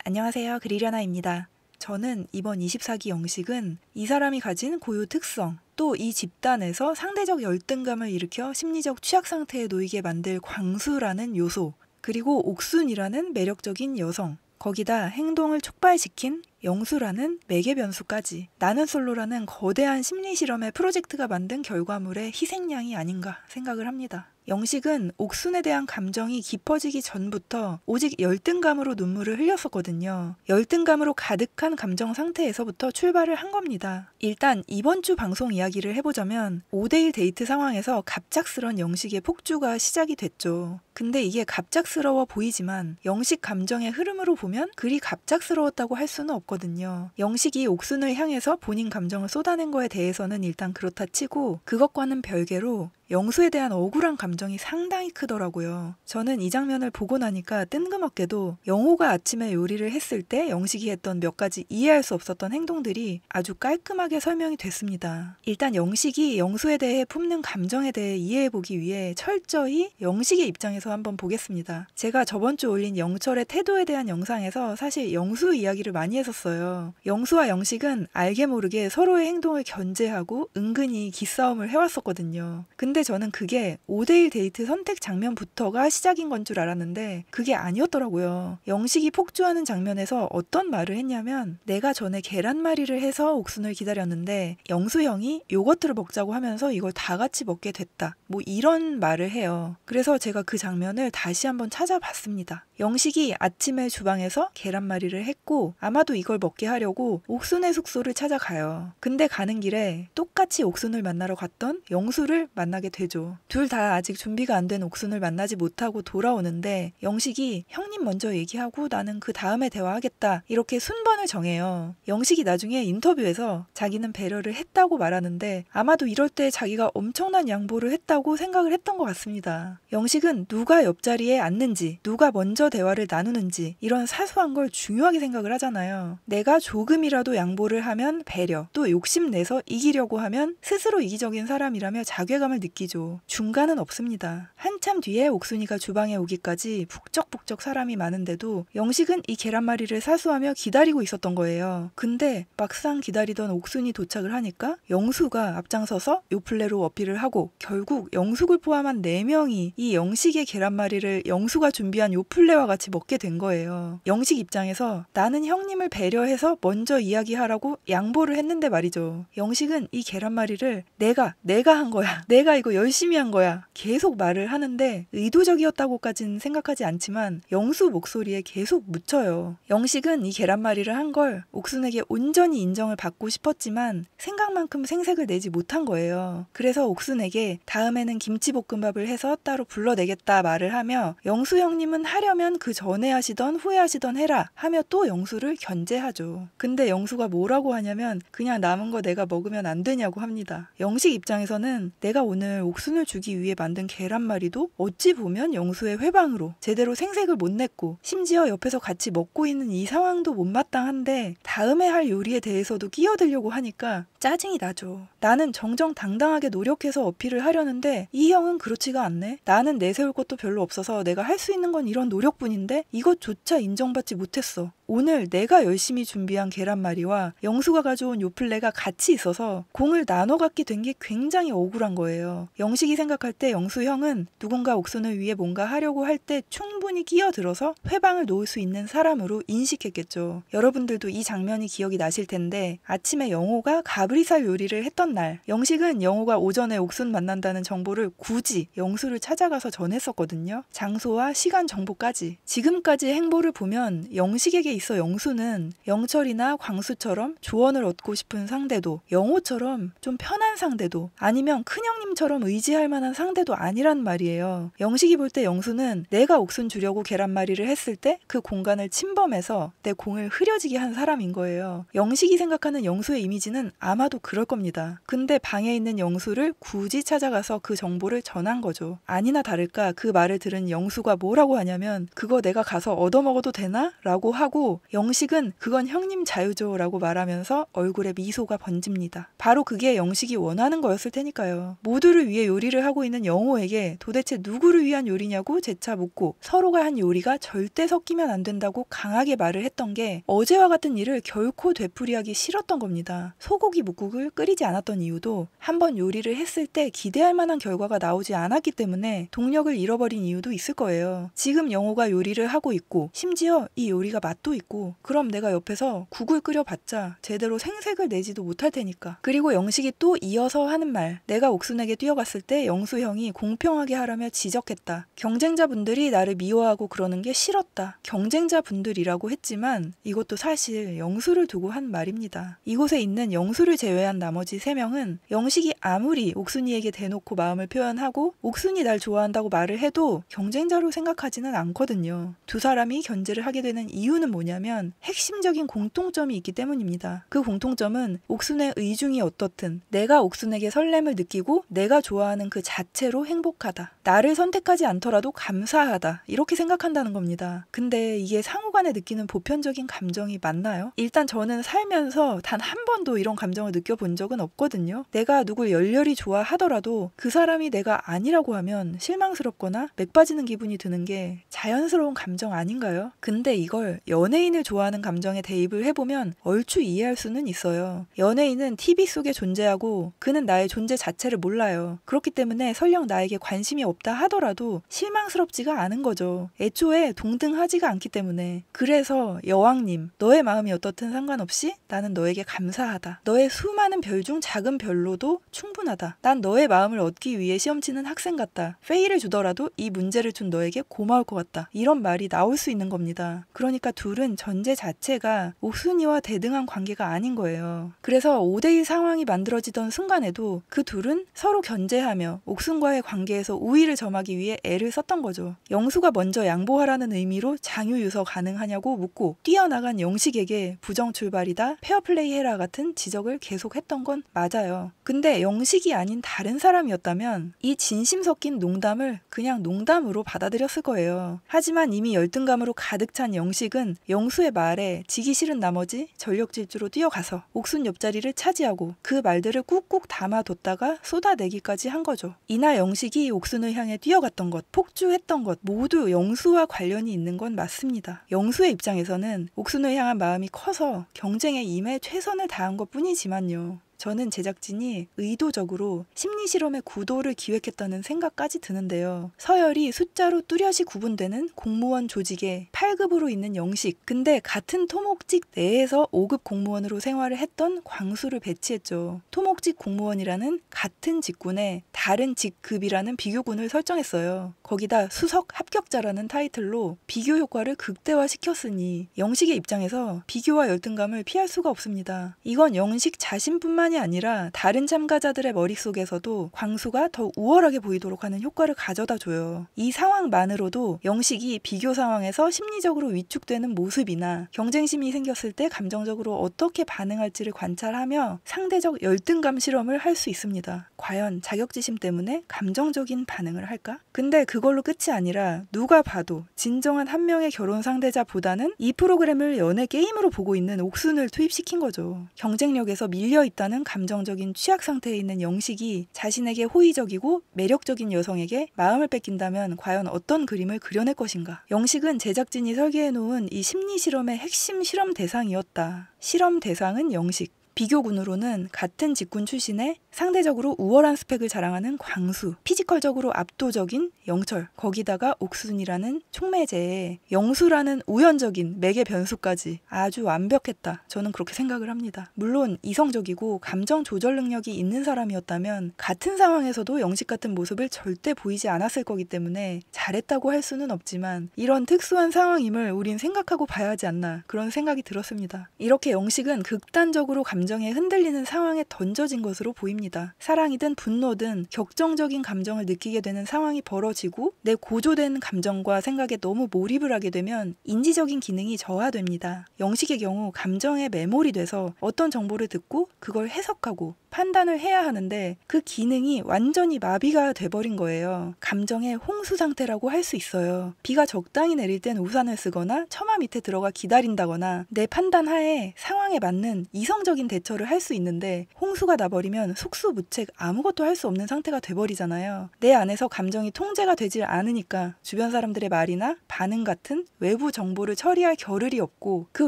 안녕하세요. 그리려나입니다. 저는 이번 24기 영식은 이 사람이 가진 고유 특성, 또 이 집단에서 상대적 열등감을 일으켜 심리적 취약 상태에 놓이게 만들 광수라는 요소, 그리고 옥순이라는 매력적인 여성, 거기다 행동을 촉발시킨 영수라는 매개 변수까지 나는 솔로라는 거대한 심리 실험의 프로젝트가 만든 결과물의 희생양이 아닌가 생각을 합니다. 영식은 옥순에 대한 감정이 깊어지기 전부터 오직 열등감으로 눈물을 흘렸었거든요. 열등감으로 가득한 감정 상태에서부터 출발을 한 겁니다. 일단 이번 주 방송 이야기를 해보자면 5대1 데이트 상황에서 갑작스런 영식의 폭주가 시작이 됐죠. 근데 이게 갑작스러워 보이지만 영식 감정의 흐름으로 보면 그리 갑작스러웠다고 할 수는 없거든요. 영식이 옥순을 향해서 본인 감정을 쏟아낸 거에 대해서는 일단 그렇다 치고 그것과는 별개로 영수에 대한 억울한 감정이 상당히 크더라고요. 저는 이 장면을 보고 나니까 뜬금없게도 영호가 아침에 요리를 했을 때 영식이 했던 몇 가지 이해할 수 없었던 행동들이 아주 깔끔하게 설명이 됐습니다. 일단 영식이 영수에 대해 품는 감정에 대해 이해해보기 위해 철저히 영식의 입장에서 한번 보겠습니다. 제가 저번 주 올린 영철의 태도에 대한 영상에서 사실 영수 이야기를 많이 했었어요. 영수와 영식은 알게 모르게 서로의 행동을 견제하고 은근히 기싸움을 해왔었거든요. 근데 저는 그게 5대1 데이트 선택 장면부터가 시작인 건 줄 알았는데 그게 아니었더라고요. 영식이 폭주하는 장면에서 어떤 말을 했냐면 내가 전에 계란말이를 해서 옥순을 기다렸는데 영수 형이 요거트를 먹자고 하면서 이걸 다 같이 먹게 됐다. 뭐 이런 말을 해요. 그래서 제가 그 장면을 다시 한번 찾아봤습니다. 영식이 아침에 주방에서 계란말이를 했고 아마도 이걸 먹게 하려고 옥순의 숙소를 찾아가요. 근데 가는 길에 똑같이 옥순을 만나러 갔던 영수를 만나게 되죠. 둘 다 아직 준비가 안 된 옥순을 만나지 못하고 돌아오는데 영식이 형님 먼저 얘기하고 나는 그 다음에 대화하겠다 이렇게 순번을 정해요. 영식이 나중에 인터뷰에서 자기는 배려를 했다고 말하는데 아마도 이럴 때 자기가 엄청난 양보를 했다고 생각을 했던 것 같습니다. 영식은 누가 옆자리에 앉는지 누가 먼저 대화를 나누는지 이런 사소한 걸 중요하게 생각을 하잖아요. 내가 조금이라도 양보를 하면 배려, 또 욕심내서 이기려고 하면 스스로 이기적인 사람이라며 자괴감을 느끼죠. 중간은 없습니다. 한참 뒤에 옥순이가 주방에 오기까지 북적북적 사람이 많은데도 영식은 이 계란말이를 사수하며 기다리고 있었던 거예요. 근데 막상 기다리던 옥순이 도착을 하니까 영수가 앞장서서 요플레로 어필을 하고 결국 영숙을 포함한 4명이 이 영식의 계란말이를 영수가 준비한 요플레와 같이 먹게 된 거예요. 영식 입장에서 나는 형님을 배려해서 먼저 이야기하라고 양보를 했는데 말이죠. 영식은 이 계란말이를 내가 한 거야. 내가 이거 열심히 한 거야. 계속 말을 하는데 의도적이었다고까지는 생각하지 않지만 영수 목소리에 계속 묻혀요. 영식은 이 계란말이를 한 걸 옥순에게 온전히 인정을 받고 싶었지만 생각만큼 생색을 내지 못한 거예요. 그래서 옥순에게 다음에는 김치볶음밥을 해서 따로 불러내겠다 말을 하며 영수 형님은 하려면 그 전에 하시던 후에 하시던 해라 하며 또 영수를 견제하죠. 근데 영수가 뭐라고 하냐면 그냥 남은 거 내가 먹으면 안 되냐고 합니다. 영식 입장에서는 내가 오늘 옥순을 주기 위해 만든 계란말이도 어찌 보면 영수의 회방으로 제대로 생색을 못 냈고 심지어 옆에서 같이 먹고 있는 이 상황도 못마땅한데 다음에 할 요리에 대해서도 끼어들려고 하니까 짜증이 나죠. 나는 정정당당하게 노력해서 어필을 하려는데 이 형은 그렇지가 않네. 나는 내세울 것도 별로 없어서 내가 할 수 있는 건 이런 노력뿐인데 이것조차 인정받지 못했어. 오늘 내가 열심히 준비한 계란말이와 영수가 가져온 요플레가 같이 있어서 공을 나눠 갖게 된 게 굉장히 억울한 거예요. 영식이 생각할 때 영수 형은 누군가 옥순을 위해 뭔가 하려고 할 때 충분히 끼어들어서 회방을 놓을 수 있는 사람으로 인식했겠죠. 여러분들도 이 장면이 기억이 나실 텐데 아침에 영호가 가브리살 요리를 했던 날 영식은 영호가 오전에 옥순 만난다는 정보를 굳이 영수를 찾아가서 전했었거든요. 장소와 시간 정보까지. 지금까지 행보를 보면 영식에게 있어 영수는 영철이나 광수처럼 조언을 얻고 싶은 상대도 영호처럼 좀 편한 상대도 아니면 큰형님처럼 의지할 만한 상대도 아니란 말이에요. 영식이 볼 때 영수는 내가 옥순 주려고 계란말이를 했을 때 그 공간을 침범해서 내 공을 흐려지게 한 사람인 거예요. 영식이 생각하는 영수의 이미지는 아마 아마도 그럴 겁니다. 근데 방에 있는 영수를 굳이 찾아가서 그 정보를 전한 거죠. 아니나 다를까 그 말을 들은 영수가 뭐라고 하냐면 그거 내가 가서 얻어먹어도 되나? 라고 하고 영식은 그건 형님 자유죠 라고 말하면서 얼굴에 미소가 번집니다. 바로 그게 영식이 원하는 거였을 테니까요. 모두를 위해 요리를 하고 있는 영호에게 도대체 누구를 위한 요리냐고 재차 묻고 서로가 한 요리가 절대 섞이면 안 된다고 강하게 말을 했던 게 어제와 같은 일을 결코 되풀이하기 싫었던 겁니다. 소고기 묵국을 끓이지 않았던 이유도 한번 요리를 했을 때 기대할 만한 결과가 나오지 않았기 때문에 동력을 잃어버린 이유도 있을 거예요. 지금 영호가 요리를 하고 있고 심지어 이 요리가 맛도 있고 그럼 내가 옆에서 국을 끓여봤자 제대로 생색을 내지도 못할 테니까. 그리고 영식이 또 이어서 하는 말, 내가 옥순에게 뛰어갔을 때 영수 형이 공평하게 하라며 지적했다. 경쟁자분들이 나를 미워하고 그러는 게 싫었다. 경쟁자분들이라고 했지만 이것도 사실 영수를 두고 한 말입니다. 이곳에 있는 영수를 제외한 나머지 3명은 영식이 아무리 옥순이에게 대놓고 마음을 표현하고 옥순이 날 좋아한다고 말을 해도 경쟁자로 생각하지는 않거든요. 두 사람이 견제를 하게 되는 이유는 뭐냐면 핵심적인 공통점이 있기 때문입니다. 그 공통점은 옥순의 의중이 어떻든 내가 옥순에게 설렘을 느끼고 내가 좋아하는 그 자체로 행복하다. 나를 선택하지 않더라도 감사하다. 이렇게 생각한다는 겁니다. 근데 이게 상호간에 느끼는 보편적인 감정이 맞나요? 일단 저는 살면서 단 한 번도 이런 감정을 느껴본 적은 없거든요. 내가 누굴 열렬히 좋아하더라도 그 사람이 내가 아니라고 하면 실망스럽거나 맥 빠지는 기분이 드는 게 자연스러운 감정 아닌가요? 근데 이걸 연예인을 좋아하는 감정에 대입을 해보면 얼추 이해할 수는 있어요. 연예인은 TV 속에 존재하고 그는 나의 존재 자체를 몰라요. 그렇기 때문에 설령 나에게 관심이 없다 하더라도 실망스럽지가 않은 거죠. 애초에 동등하지가 않기 때문에. 그래서 여왕님, 너의 마음이 어떻든 상관없이 나는 너에게 감사하다. 너의 수많은 별 중 작은 별로도 충분하다. 난 너의 마음을 얻기 위해 시험 치는 학생 같다. 페이를 주더라도 이 문제를 준 너에게 고마울 것 같다. 이런 말이 나올 수 있는 겁니다. 그러니까 둘은 전제 자체가 옥순이와 대등한 관계가 아닌 거예요. 그래서 5대1 상황이 만들어지던 순간에도 그 둘은 서로 견제하며 옥순과의 관계에서 우위를 점하기 위해 애를 썼던 거죠. 영수가 먼저 양보하라는 의미로 장유유서 가능하냐고 묻고 뛰어나간 영식에게 부정 출발이다, 페어플레이 해라 같은 지적을 계속했던 건 맞아요. 근데 영식이 아닌 다른 사람이었다면 이 진심 섞인 농담을 그냥 농담으로 받아들였을 거예요. 하지만 이미 열등감으로 가득 찬 영식은 영수의 말에 지기 싫은 나머지 전력 질주로 뛰어가서 옥순 옆자리를 차지하고 그 말들을 꾹꾹 담아뒀다가 쏟아내기까지 한 거죠. 이날 영식이 옥순을 향해 뛰어갔던 것, 폭주했던 것 모두 영수와 관련이 있는 건 맞습니다. 영수의 입장에서는 옥순을 향한 마음이 커서 경쟁에 임해 최선을 다한 것 뿐이지만요. 저는 제작진이 의도적으로 심리실험의 구도를 기획했다는 생각까지 드는데요. 서열이 숫자로 뚜렷이 구분되는 공무원 조직에 8급으로 있는 영식, 근데 같은 토목직 내에서 5급 공무원으로 생활을 했던 광수를 배치했죠. 토목직 공무원이라는 같은 직군에 다른 직급이라는 비교군을 설정했어요. 거기다 수석 합격자라는 타이틀로 비교 효과를 극대화시켰으니 영식의 입장에서 비교와 열등감을 피할 수가 없습니다. 이건 영식 자신뿐만 아니라 다른 참가자들의 머릿속에서도 광수가 더 우월하게 보이도록 하는 효과를 가져다 줘요. 이 상황만으로도 영식이 비교 상황에서 심리적으로 위축되는 모습이나 경쟁심이 생겼을 때 감정적으로 어떻게 반응할지를 관찰하며 상대적 열등감 실험을 할 수 있습니다. 과연 자격지심 때문에 감정적인 반응을 할까? 근데 그걸로 끝이 아니라 누가 봐도 진정한 한 명의 결혼 상대자보다는 이 프로그램을 연애 게임으로 보고 있는 옥순을 투입시킨 거죠. 경쟁력에서 밀려있다는 감정적인 취약 상태에 있는 영식이 자신에게 호의적이고 매력적인 여성에게 마음을 뺏긴다면 과연 어떤 그림을 그려낼 것인가? 영식은 제작진이 설계해놓은 이 심리 실험의 핵심 실험 대상이었다. 실험 대상은 영식. 비교군으로는 같은 직군 출신의 상대적으로 우월한 스펙을 자랑하는 광수, 피지컬적으로 압도적인 영철, 거기다가 옥순이라는 촉매제에 영수라는 우연적인 매개 변수까지 아주 완벽했다. 저는 그렇게 생각을 합니다. 물론 이성적이고 감정 조절 능력이 있는 사람이었다면 같은 상황에서도 영식 같은 모습을 절대 보이지 않았을 거기 때문에 잘했다고 할 수는 없지만 이런 특수한 상황임을 우린 생각하고 봐야 하지 않나 그런 생각이 들었습니다. 이렇게 영식은 극단적으로 감정에 흔들리는 상황에 던져진 것으로 보입니다. 사랑이든 분노든 격정적인 감정을 느끼게 되는 상황이 벌어지고 내 고조된 감정과 생각에 너무 몰입을 하게 되면 인지적인 기능이 저하됩니다. 영식의 경우 감정에 매몰이 돼서 어떤 정보를 듣고 그걸 해석하고 판단을 해야 하는데 그 기능이 완전히 마비가 돼버린 거예요. 감정의 홍수 상태라고 할 수 있어요. 비가 적당히 내릴 땐 우산을 쓰거나 처마 밑에 들어가 기다린다거나 내 판단 하에 상황에 맞는 이성적인 대처를 할 수 있는데 홍수가 나버리면 속수무책 아무것도 할 수 없는 상태가 돼버리잖아요. 내 안에서 감정이 통제가 되질 않으니까 주변 사람들의 말이나 반응 같은 외부 정보를 처리할 겨를이 없고 그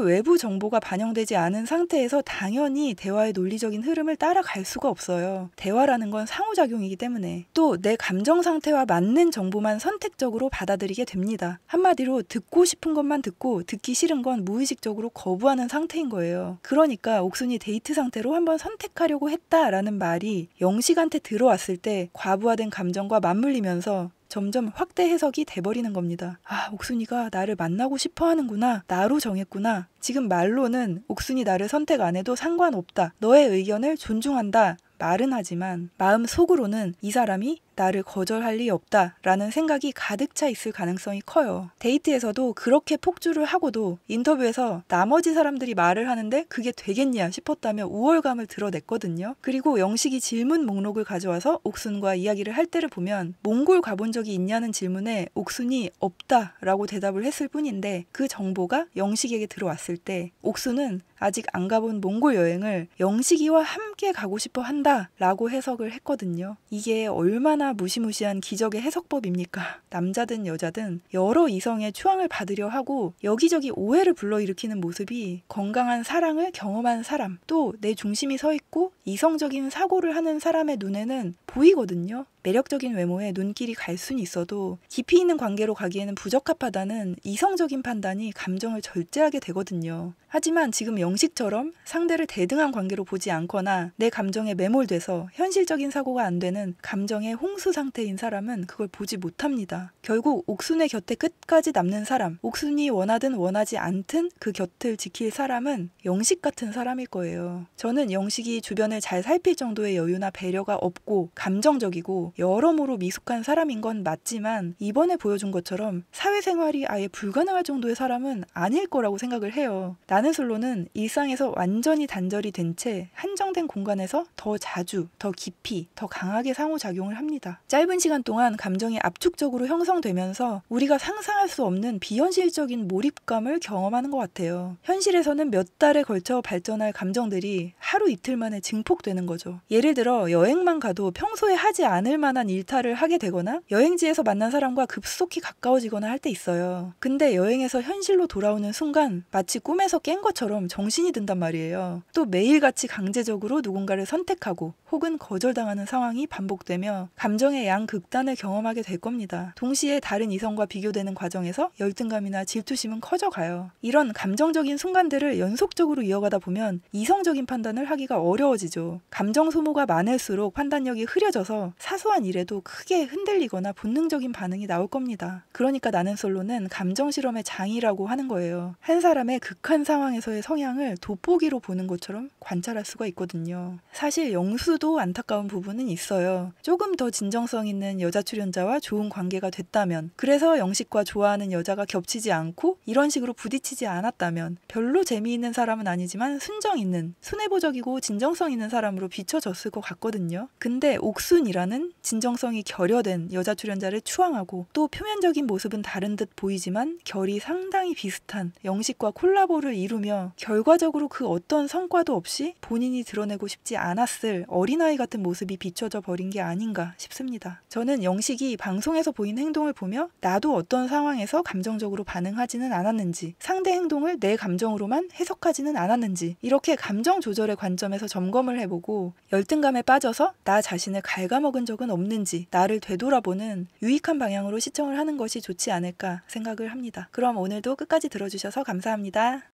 외부 정보가 반영되지 않은 상태에서 당연히 대화의 논리적인 흐름을 따라갈 수가 없어요. 대화라는 건 상호작용이기 때문에 또 내 감정 상태와 맞는 정보만 선택적으로 받아들이게 됩니다. 한마디로 듣고 싶은 것만 듣고 듣기 싫은 건 무의식적으로 거부하는 상태인 거예요. 그러니까 옥순이 데이트 상태로 한번 선택하려고 했다라는 말이 영식한테 들어왔을 때 과부하된 감정과 맞물리면서 점점 확대 해석이 돼버리는 겁니다. 아, 옥순이가 나를 만나고 싶어 하는구나. 나로 정했구나. 지금 말로는 옥순이 나를 선택 안 해도 상관없다. 너의 의견을 존중한다. 말은 하지만 마음속으로는 이 사람이 나를 거절할 리 없다 라는 생각이 가득 차 있을 가능성이 커요. 데이트에서도 그렇게 폭주를 하고도 인터뷰에서 나머지 사람들이 말을 하는데 그게 되겠냐 싶었다며 우월감을 드러냈거든요. 그리고 영식이 질문 목록을 가져와서 옥순과 이야기를 할 때를 보면 몽골 가본 적이 있냐는 질문에 옥순이 없다 라고 대답을 했을 뿐인데 그 정보가 영식에게 들어왔을 때 옥순은 아직 안 가본 몽골 여행을 영식이와 함께 가고 싶어 한다 라고 해석을 했거든요. 이게 얼마나 무시무시한 기적의 해석법입니까? 남자든 여자든 여러 이성의 추앙을 받으려 하고 여기저기 오해를 불러일으키는 모습이 건강한 사랑을 경험한 사람, 또 내 중심이 서 있고 이성적인 사고를 하는 사람의 눈에는 보이거든요. 매력적인 외모에 눈길이 갈 수는 있어도 깊이 있는 관계로 가기에는 부적합하다는 이성적인 판단이 감정을 절제하게 되거든요. 하지만 지금 영식처럼 상대를 대등한 관계로 보지 않거나 내 감정에 매몰돼서 현실적인 사고가 안 되는 감정의 홍수 상태인 사람은 그걸 보지 못합니다. 결국 옥순의 곁에 끝까지 남는 사람, 옥순이 원하든 원하지 않든 그 곁을 지킬 사람은 영식 같은 사람일 거예요. 저는 영식이 주변을 잘 살필 정도의 여유나 배려가 없고 감정적이고 여러모로 미숙한 사람인 건 맞지만 이번에 보여준 것처럼 사회생활이 아예 불가능할 정도의 사람은 아닐 거라고 생각을 해요. 나는 솔로는 일상에서 완전히 단절이 된 채 한정된 공간에서 더 자주, 더 깊이, 더 강하게 상호작용을 합니다. 짧은 시간 동안 감정이 압축적으로 형성되면서 우리가 상상할 수 없는 비현실적인 몰입감을 경험하는 것 같아요. 현실에서는 몇 달에 걸쳐 발전할 감정들이 하루 이틀 만에 증폭되는 거죠. 예를 들어 여행만 가도 평소에 하지 않을 만한 일탈을 하게 되거나 여행지에서 만난 사람과 급속히 가까워지거나 할 때 있어요. 근데 여행에서 현실로 돌아오는 순간 마치 꿈에서 깬 것처럼 정신이 든단 말이에요. 또 매일같이 강제적으로 누군가를 선택하고 혹은 거절당하는 상황이 반복되며 감정의 양극단을 경험하게 될 겁니다. 동시에 다른 이성과 비교되는 과정에서 열등감이나 질투심은 커져가요. 이런 감정적인 순간들을 연속적으로 이어가다 보면 이성적인 판단을 하기가 어려워지죠. 감정 소모가 많을수록 판단력이 흐려져서 사소한 일에도 크게 흔들리거나 본능적인 반응이 나올 겁니다. 그러니까 나는 솔로는 감정 실험의 장이라고 하는 거예요. 한 사람의 극한 상황에서의 성향을 돋보기로 보는 것처럼 관찰할 수가 있거든요. 사실 영수도 안타까운 부분은 있어요. 조금 더 진정성 있는 여자 출연자와 좋은 관계가 됐다면, 그래서 영식과 좋아하는 여자가 겹치지 않고 이런 식으로 부딪히지 않았다면 별로 재미있는 사람은 아니지만 순정 있는, 순애보적이고 진정성 있는 사람으로 비춰졌을 것 같거든요. 근데 옥순이라는 진정성이 결여된 여자 출연자를 추앙하고 또 표면적인 모습은 다른 듯 보이지만 결이 상당히 비슷한 영식과 콜라보를 이루며 결과적으로 그 어떤 성과도 없이 본인이 드러내고 싶지 않았을 어린아이 같은 모습이 비춰져 버린 게 아닌가 싶습니다. 저는 영식이 방송에서 보인 행동을 보며 나도 어떤 상황에서 감정적으로 반응하지는 않았는지, 상대 행동을 내 감정으로만 해석하지는 않았는지 이렇게 감정 조절의 관점에서 점검을 해보고 열등감에 빠져서 나 자신을 갉아먹은 적은 없는지 나를 되돌아보는 유익한 방향으로 시청을 하는 것이 좋지 않을까 생각을 합니다. 그럼 오늘도 끝까지 들어주셔서 감사합니다.